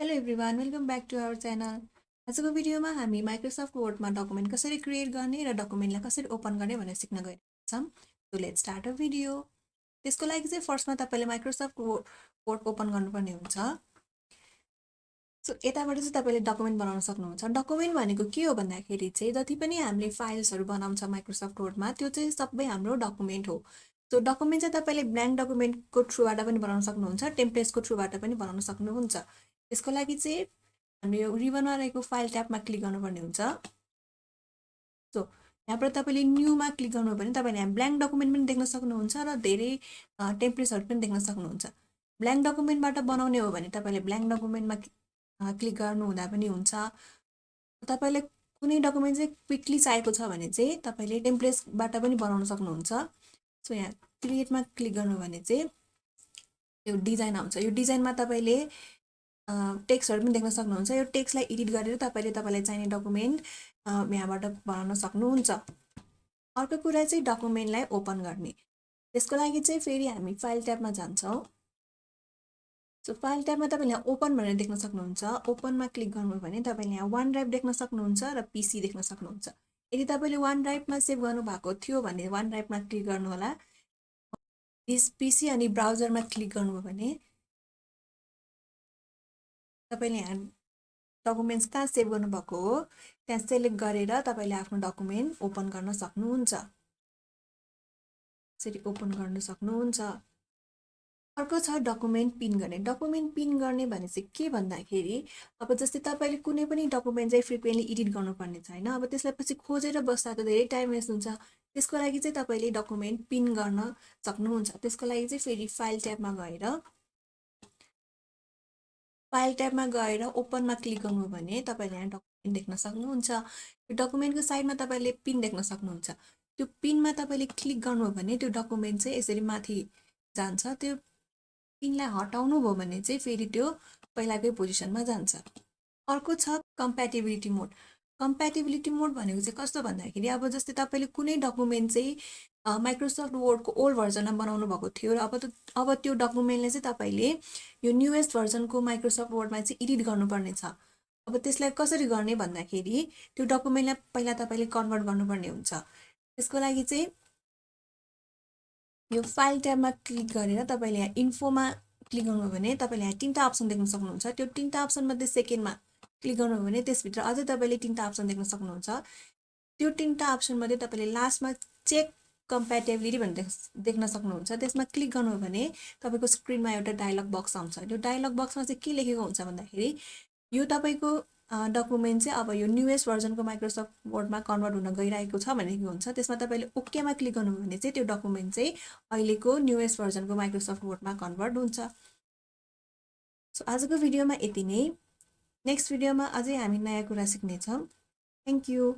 Hello everyone, welcome back to our channel. आजको भिडियोमा हामी माइक्रोसफ्ट वर्डमा डकुमेन्ट कसरी क्रिएट गर्ने र डकुमेन्टलाई कसरी ओपन गर्ने भनेर सिक्न गइरहेका छौं। So let's start a video. त्यसको लागि चाहिँ फर्स्टमा तपाईले माइक्रोसफ्ट वर्ड ओपन गर्नुपर्ने हुन्छ। सो यताबाट चाहिँ तपाईले डकुमेन्ट बनाउन सक्नुहुन्छ। डकुमेन्ट भनेको के हो भन्दाखेरि चाहिँ जति पनि हामीले फाइल्सहरु बनाउँछ माइक्रोसफ्ट वर्डमा त्यो चाहिँ सबै हाम्रो डकुमेन्ट हो। सो डकुमेन्ट चाहिँ तपाईले ब्ल्याङ्क डकुमेन्टको थ्रुबाट पनि बनाउन सक्नुहुन्छ, टेम्प्लेट्सको थ्रुबाट पनि बनाउन सक्नुहुन्छ। त्यसको लागि चाहिँ हामीले यो रिबनमा रहेको फाइल ट्याबमा क्लिक गर्नुपर्ने हुन्छ। सो यहाँबाट तपाईले न्यूमा क्लिक गर्नु भने तपाईले यहाँ ब्ल्याङ्क डकुमेन्ट पनि देख्न सक्नुहुन्छ र धेरै टेम्प्लेट्सहरु पनि देख्न सक्नुहुन्छ। ब्ल्याङ्क डकुमेन्टबाट बनाउने हो भने तपाईले ब्ल्याङ्क डकुमेन्टमा क्लिक गर्नु हुँदा पनि हुन्छ। तपाईले कुनै डकुमेन्ट चाहिँ क्विकली चाहिएको छ भने चाहिँ तपाईले टेम्प्लेट्सबाट पनि बनाउन सक्नुहुन्छ। सो यहाँ क्रिएटमा क्लिक गर्नु भने चाहिँ यो डिजाइन आउँछ। यो डिजाइनमा तपाईले टेक्स्टहरु पनि देख्न सक्नुहुन्छ। यो टेक्स्टलाई एडिट गरेर तपाईलाई चाहिने डकुमेन्ट यहाँबाट बनाउन सक्नुहुन्छ। अर्को कुरा चाहिँ डकुमेन्टलाई ओपन गर्ने। त्यसको लागि चाहिँ फेरि हामी फाइल ट्याबमा जान्छौं। सो फाइल ट्याबमा तपाईले यहाँ ओपन भनेर देख्न सक्नुहुन्छ। ओपनमा क्लिक गर्नु भने तपाईले यहाँ OneDrive देख्न सक्नुहुन्छ र पीसी देख्न सक्नुहुन्छ। यदि तपाईले OneDriveमा सेभ गर्नु भएको थियो भने OneDriveमा क्लिक गर्नु होला। दिस पीसी अनि ब्राउजरमा क्लिक गर्नुभयो भने तपाईले यहाँ डकुमेन्ट्स कहाँ सेभ गर्नु भएको हो त्यहाँ सिलेक्ट गरेर तपाईले आफ्नो डकुमेन्ट ओपन गर्न सक्नुहुन्छ। यसरी ओपन गर्न सक्नुहुन्छ। अर्को छ डकुमेन्ट पिन गर्ने। डकुमेन्ट पिन गर्ने भने चाहिँ के भन्दाखेरि अब जस्तै तपाईले कुनै पनि डकुमेन्ट चाहिँ फ्रिक्वेन्टली एडिट गर्नुपर्ने छ हैन। अब त्यसलाई पछि खोजेर बस्दा त धेरै टाइम वेस्ट हुन्छ। त्यसको लागि चाहिँ तपाईले डकुमेन्ट पिन गर्न सक्नुहुन्छ। त्यसको लागि चाहिँ फेरि फाइल ट्याबमा गएर ओपनमा क्लिक गर्नु भने तपाईले यहाँ डकुमेन्ट देख्न सक्नुहुन्छ। यो डकुमेन्टको साइडमा तपाईले पिन देख्न सक्नुहुन्छ। त्यो पिनमा तपाईले क्लिक गर्नु भने त्यो डकुमेन्ट चाहिँ यसरी माथि जान्छ। त्यो पिनलाई हटाउनु भयो भने चाहिँ फेरि त्यो पहिलाकै पोजिसनमा जान्छ। अर्को छ कम्प्याटिबिलिटी मोड। कम्प्याटिबिलिटी मोड भनेको चाहिँ कस्तो भन्दाखेरि अब जस्तै तपाईले कुनै डकुमेन्ट चाहिँ माइक्रोसफ्ट वर्डको ओल्ड भर्जनमा बनाउनु भएको थियो र अब त्यो डकुमेन्टले चाहिँ तपाईले यो न्यूएस्ट भर्जनको माइक्रोसफ्ट वर्डमा चाहिँ एडिट गर्नुपर्ने छ। अब त्यसलाई कसरी गर्ने भन्दाखेरि त्यो डकुमेन्टलाई पहिला तपाईले कन्भर्ट गर्नुपर्ने हुन्छ। त्यसको लागि चाहिँ यो फाइल ट्याबमा क्लिक गरेर तपाईले यहाँ इन्फोमा क्लिक गर्नुभयो भने तपाईले यहाँ तीनटा अप्सन देख्न सक्नुहुन्छ। त्यो तीनटा अप्सन मध्ये सेकेन्डमा क्लिक गर्नुभयो भने त्यसभित्र अझै तपाईले तीनटा अप्सन देख्न सक्नुहुन्छ। त्यो तीनटा अप्सन मध्ये तपाईले लास्टमा चेक कम्प्याटिबिलिटी भनेर देख्न सक्नुहुन्छ। त्यसमा क्लिक गर्नुभयो भने तपाईको स्क्रिनमा एउटा डायलग बक्स आउँछ। यो डायलग बक्समा चाहिँ के लेखेको हुन्छ भन्दाखेरि यो तपाईको डकुमेन्ट चाहिँ अब यो न्यूएस्ट भर्जनको माइक्रोसफ्ट वर्डमा कन्भर्ट हुन गइरहेको छ भनेको हुन्छ। त्यसमा तपाईले ओकेमा क्लिक गर्नुभयो भने चाहिँ त्यो डकुमेन्ट चाहिँ अहिलेको न्यूएस्ट भर्जनको माइक्रोसफ्ट वर्डमा कन्भर्ट हुन्छ। सो आजको भिडियोमा यति नै। नेक्स्ट भिडियोमा अझै हामी नयाँ कुरा सिक्ने छौं। Thank you.